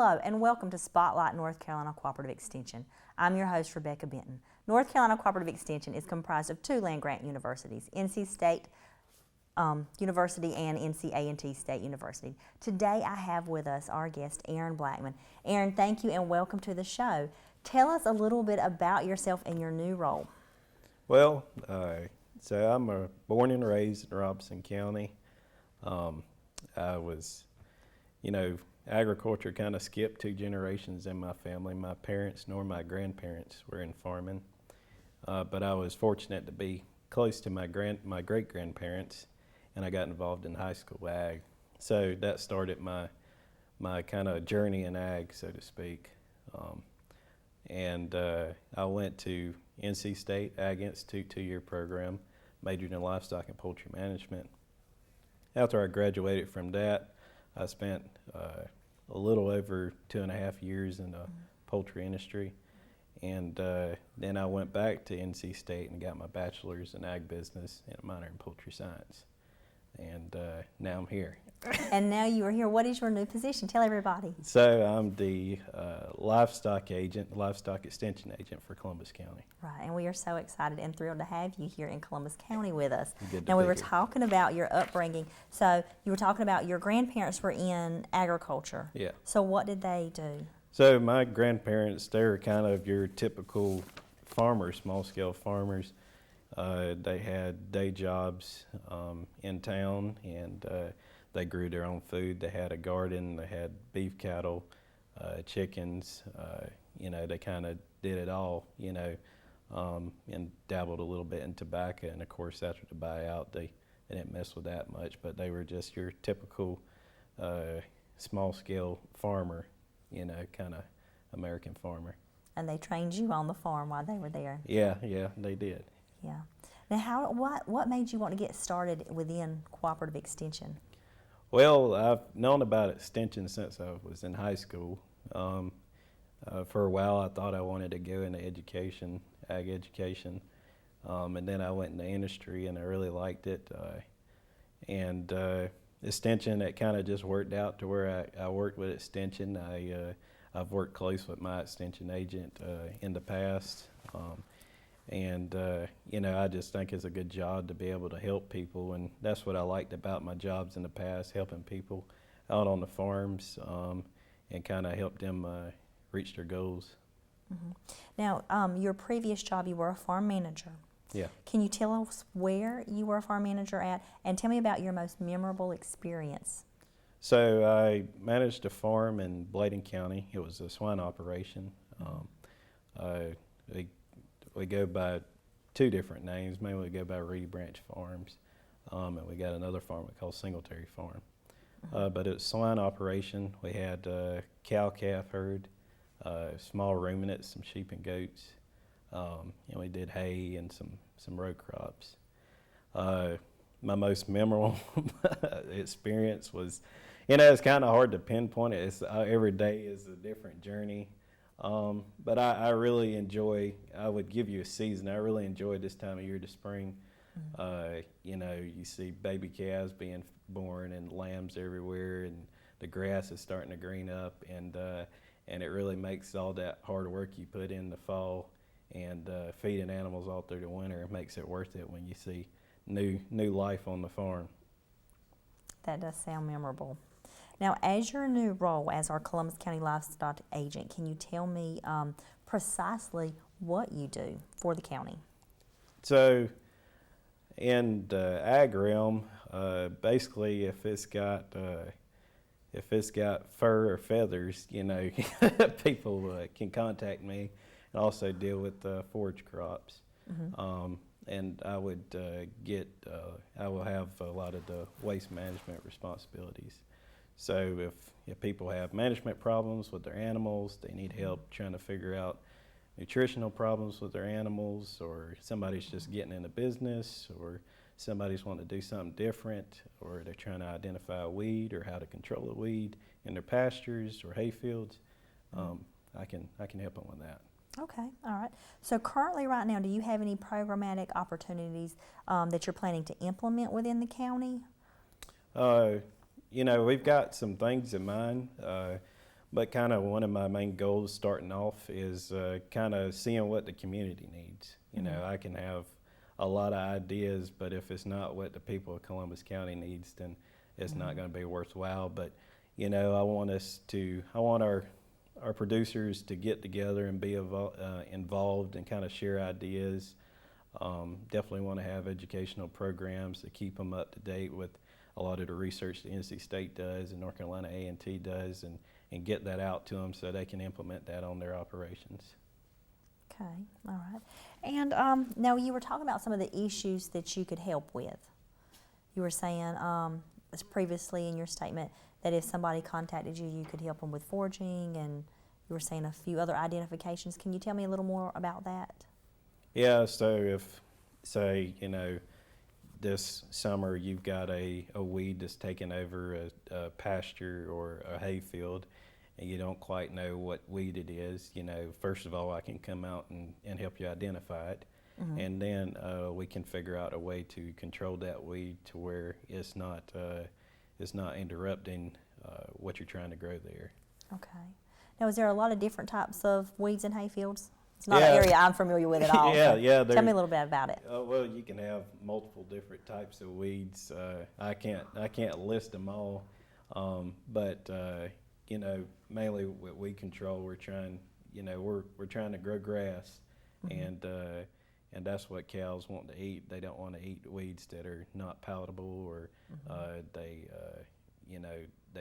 Hello and welcome to Spotlight North Carolina Cooperative Extension. I'm your host, Rebecca Benton. North Carolina Cooperative Extension is comprised of two land-grant universities, NC State University and NC State University. Today I have with us our guest, Aaron Blackmon. Aaron, thank you and welcome to the show. Tell us a little bit about yourself and your new role. Well, so I'm born and raised in Robeson County. I was, agriculture kind of skipped two generations in my family. My parents nor my grandparents were in farming, but I was fortunate to be close to my great-grandparents, and I got involved in high school ag. So that started my kind of journey in ag, so to speak. I went to NC State Ag Institute 2-year program, majored in livestock and poultry management. After I graduated from that, I spent a little over 2.5 years in the poultry industry. And then I went back to NC State and got my bachelor's in ag business and a minor in poultry science. And now I'm here. And now you are here. What is your new position? Tell everybody. So I'm the livestock extension agent for Columbus County. Right, and we are so excited and thrilled to have you here in Columbus County with us. Good Now, we were here. talking about your upbringing. So you were talking about your grandparents were in agriculture. Yeah. So what did they do? So my grandparents, they were kind of your typical farmers, small-scale farmers. They had day jobs in town, and they grew their own food. They had a garden. They had beef cattle, chickens. They kind of did it all, and dabbled a little bit in tobacco. And, of course, after the buyout, they didn't mess with that much. But they were just your typical small-scale farmer, kind of American farmer. And they trained you on the farm while they were there. Yeah, they did. Yeah. Now, what made you want to get started within Cooperative Extension? Well, I've known about extension since I was in high school. For a while, I thought I wanted to go into education, ag education, and then I went in the industry, and I really liked it. Extension, it kind of just worked out to where I worked with extension. I've worked close with my extension agent in the past. I just think it's a good job to be able to help people, and that's what I liked about my jobs in the past, helping people out on the farms and kind of help them reach their goals. Mm-hmm. Now, your previous job, you were a farm manager. Yeah. Can you tell us where you were a farm manager at, and tell me about your most memorable experience? So I managed a farm in Bladen County. It was a swine operation. We go by two different names. Mainly we go by Reed Branch Farms, and we got another farm we call Singletary Farm. But it was a swine operation. We had cow-calf herd, small ruminants, some sheep and goats, and we did hay and some row crops. My most memorable experience was, it's kind of hard to pinpoint it. Every day is a different journey. But I really enjoy, I would give you a season, I really enjoy this time of year, the spring. You see baby calves being born and lambs everywhere, and the grass is starting to green up, and it really makes all that hard work you put in the fall and feeding animals all through the winter. It makes it worth it when you see new life on the farm. That does sound memorable. Now, as your new role as our Columbus County Livestock Agent, can you tell me precisely what you do for the county? So, in the ag realm, basically, if it's got fur or feathers, people can contact me, and also deal with forage crops. Mm-hmm. And I would I will have a lot of the waste management responsibilities. So if people have management problems with their animals, they need help trying to figure out nutritional problems with their animals, or somebody's just getting into business, or somebody's wanting to do something different, or they're trying to identify a weed or how to control a weed in their pastures or hay fields, I can help them with that. Okay, all right. So currently right now, do you have any programmatic opportunities that you're planning to implement within the county? We've got some things in mind. But kind of one of my main goals starting off is kind of seeing what the community needs. You know, I can have a lot of ideas, but if it's not what the people of Columbus County needs, then it's not going to be worthwhile. But, you know, I want our producers to get together and be involved and kind of share ideas. Definitely want to have educational programs to keep them up to date with a lot of the research that NC State does and North Carolina A&T does, and get that out to them so they can implement that on their operations. Okay, all right. And now you were talking about some of the issues that you could help with. You were saying as previously in your statement that if somebody contacted you, you could help them with foraging, and you were saying a few other identifications. Can you tell me a little more about that? Yeah, so if, say, you know, this summer you've got a weed that's taken over a pasture or a hay field, and you don't quite know what weed it is, you know, first of all, I can come out and help you identify it. And then we can figure out a way to control that weed to where it's not interrupting what you're trying to grow there. Okay. Now, is there a lot of different types of weeds in hay fields? It's not an area I'm familiar with at all. Yeah. Tell me a little bit about it. Well, you can have multiple different types of weeds. I can't list them all, but you know, mainly with weed control, we're trying to grow grass, and that's what cows want to eat. They don't want to eat weeds that are not palatable, or they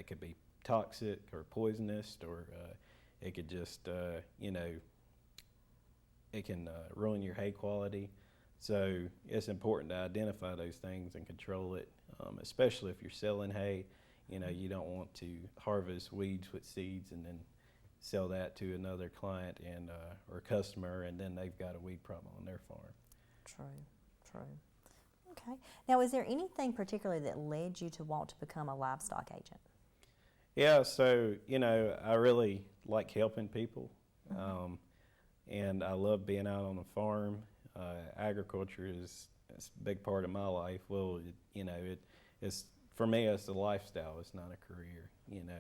could be toxic or poisonous, or it could just it can ruin your hay quality. So it's important to identify those things and control it, especially if you're selling hay. You know, you don't want to harvest weeds with seeds and then sell that to another client or customer, and then they've got a weed problem on their farm. True. Okay. Now, is there anything particularly that led you to want to become a livestock agent? Yeah, so, you know, I really like helping people, and I love being out on the farm. Agriculture is a big part of my life. Well, it's for me, it's a lifestyle. It's not a career. You know,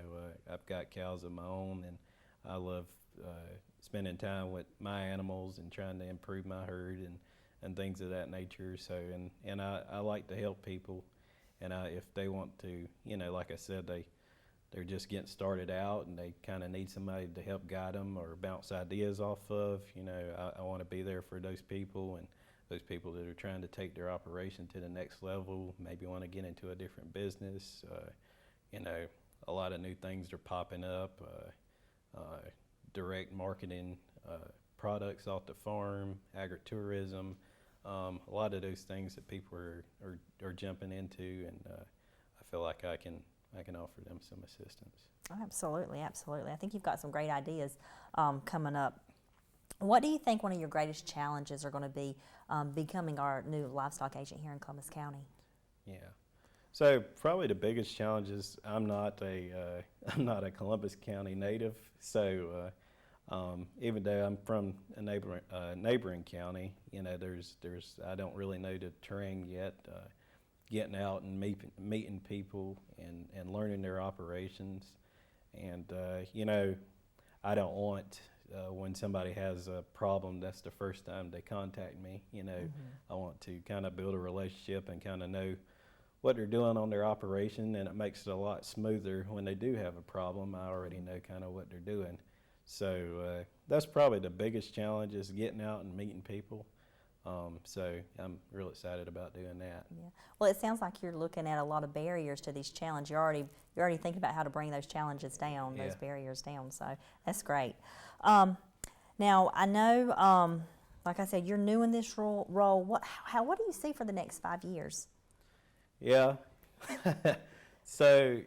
I've got cows of my own, and I love spending time with my animals and trying to improve my herd and things of that nature. So, and I like to help people, and if they want to, you know, like I said, they're just getting started out and they kind of need somebody to help guide them or bounce ideas off of. You know, I want to be there for those people, and those people that are trying to take their operation to the next level, maybe want to get into a different business. You know, a lot of new things are popping up, direct marketing products off the farm, agritourism, a lot of those things that people are jumping into, and I feel like I can offer them some assistance. Absolutely. I think you've got some great ideas coming up. What do you think one of your greatest challenges are going to be becoming our new livestock agent here in Columbus County? Yeah. So probably the biggest challenge is I'm not a Columbus County native. So even though I'm from a neighboring county, you know, I don't really know the terrain yet. Getting out and meeting people and learning their operations, and you know, I don't want when somebody has a problem, that's the first time they contact me. You know, I want to kind of build a relationship and kind of know what they're doing on their operation, and it makes it a lot smoother when they do have a problem. I already know kind of what they're doing. So that's probably the biggest challenge, is getting out and meeting people. So I'm real excited about doing that. Yeah. Well, it sounds like you're looking at a lot of barriers to these challenges. You're already thinking about how to bring those challenges down, those barriers down. So that's great. Now I know, like I said, you're new in this role. What do you see for the next 5 years? Yeah. So,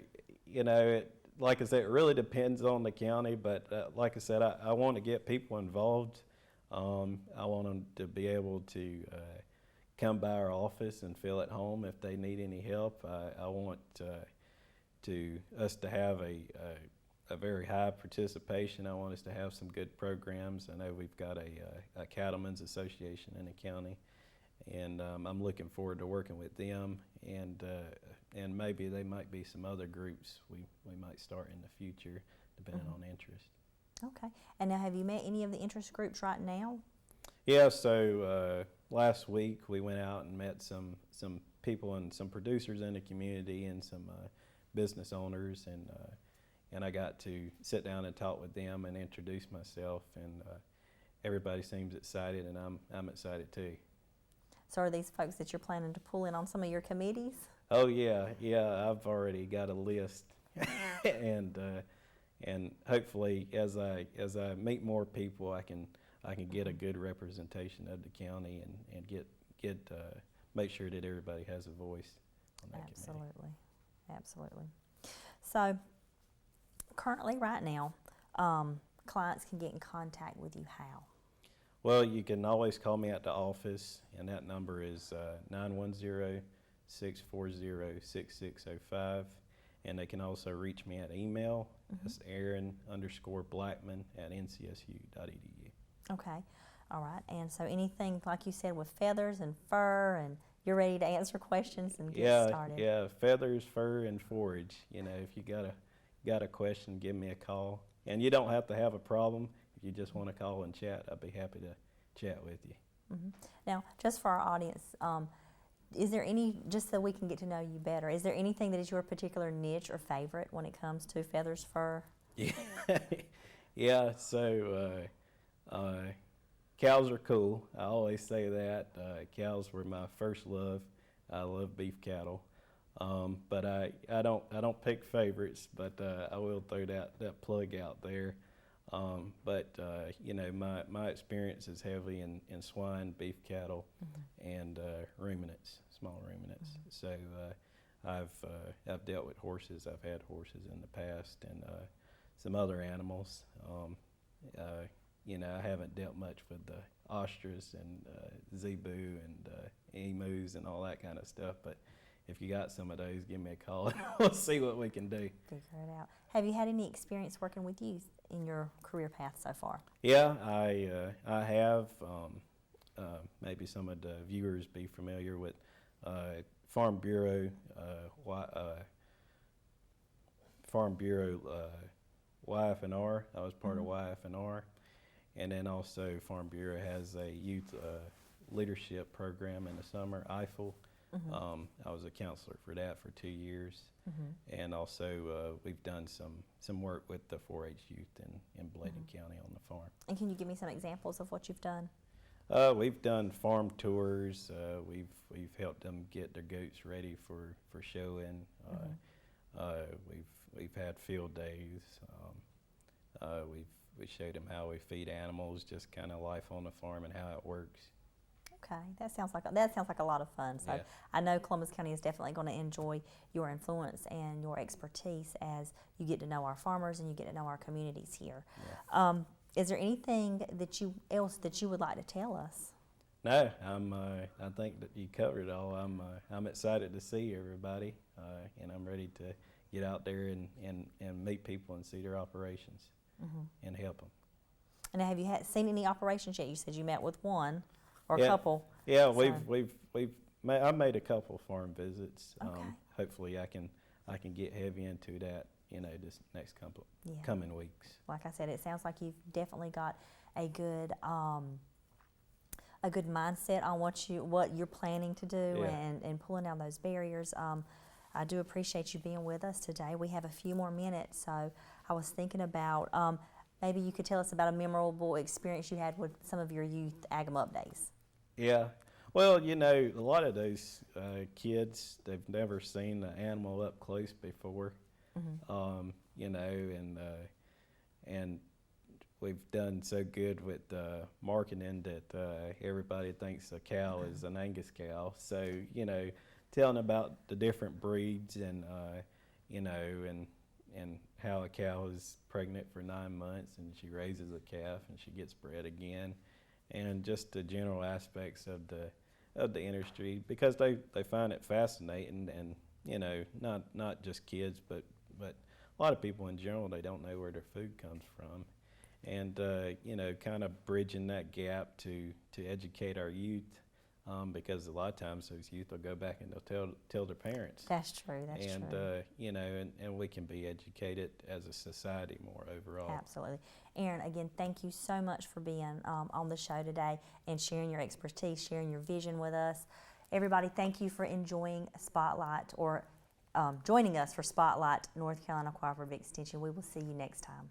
you know, like I said, it really depends on the county. But like I said, I want to get people involved. I want them to be able to come by our office and feel at home if they need any help. I want us to have a very high participation. I want us to have some good programs. I know we've got a cattlemen's association in the county, and I'm looking forward to working with them, and maybe there might be some other groups we might start in the future depending on interest. Okay. And now, have you met any of the interest groups right now? Yeah, so last week we went out and met some people and some producers in the community and some business owners, and I got to sit down and talk with them and introduce myself, and everybody seems excited, and I'm excited too. So are these folks that you're planning to pull in on some of your committees? Oh yeah, I've already got a list, and hopefully as I meet more people, I can get a good representation of the county and get make sure that everybody has a voice on that committee. Absolutely. So currently, right now, clients can get in contact with you how? Well, you can always call me at the office, and that number is 910-640-6605. And they can also reach me at email. That's Aaron_Blackmon@ncsu.edu. Okay. All right. And so anything, like you said, with feathers and fur, and you're ready to answer questions and get started. Yeah, feathers, fur, and forage. You know, if you got a question, give me a call. And you don't have to have a problem. If you just want to call and chat, I'd be happy to chat with you. Now, just for our audience, is there any, just so we can get to know you better, is there anything that is your particular niche or favorite when it comes to feathers, fur? Yeah. So cows are cool. I always say that. Cows were my first love. I love beef cattle. But I don't pick favorites, but I will throw that plug out there. But you know, my experience is heavily in swine, beef cattle, and ruminants, small ruminants. So I've dealt with horses. I've had horses in the past, and some other animals. You know, I haven't dealt much with the ostrich and zebu and emus and all that kind of stuff. But if you got some of those, give me a call and we'll see what we can do. Figure it out. Have you had any experience working with youth in your career path so far? Yeah, I have. Maybe some of the viewers be familiar with Farm Bureau YF&R. I was part of YF&R. And then also Farm Bureau has a youth leadership program in the summer, EIFEL. I was a counselor for that for 2 years. And also we've done some work with the 4-H youth in Bladen County on the farm. And can you give me some examples of what you've done? We've done farm tours. We've helped them get their goats ready for showing. We've had field days. We showed them how we feed animals, just kind of life on the farm and how it works. Okay, that sounds like a lot of fun. So Yeah. I know Columbus County is definitely going to enjoy your influence and your expertise as you get to know our farmers and you get to know our communities here. Yeah. Is there anything else that you would like to tell us? No, I think that you covered it all. I'm excited to see everybody, and I'm ready to get out there and meet people and see their operations and help them. And have you seen any operations yet? You said you met with one or a Yeah. couple. Yeah, So- I've made a couple farm visits. Okay. Hopefully, I can get heavy into that. You know, this next Yeah. coming weeks. Like I said, it sounds like you've definitely got a good mindset on what you're planning to do Yeah. and pulling down those barriers. I do appreciate you being with us today. We have a few more minutes, so I was thinking about maybe you could tell us about a memorable experience you had with some of your youth Ag 'em Up days. Yeah. Well, you know, a lot of those kids, they've never seen an animal up close before. You know, and we've done so good with marketing that everybody thinks a cow is an Angus cow. So, you know, telling about the different breeds and, you know, and how a cow is pregnant for 9 months and she raises a calf and she gets bred again, and just the general aspects of the industry, because they find it fascinating. And you know, not just kids, but a lot of people in general, they don't know where their food comes from. And you know, kind of bridging that gap to educate our youth because a lot of times those youth will go back and they'll tell their parents. That's true. That's and, true. you know, and we can be educated as a society more overall. Absolutely. Aaron, again, thank you so much for being on the show today and sharing your expertise, sharing your vision with us. Everybody, thank you for enjoying Spotlight or joining us for Spotlight North Carolina Cooperative Extension. We will see you next time.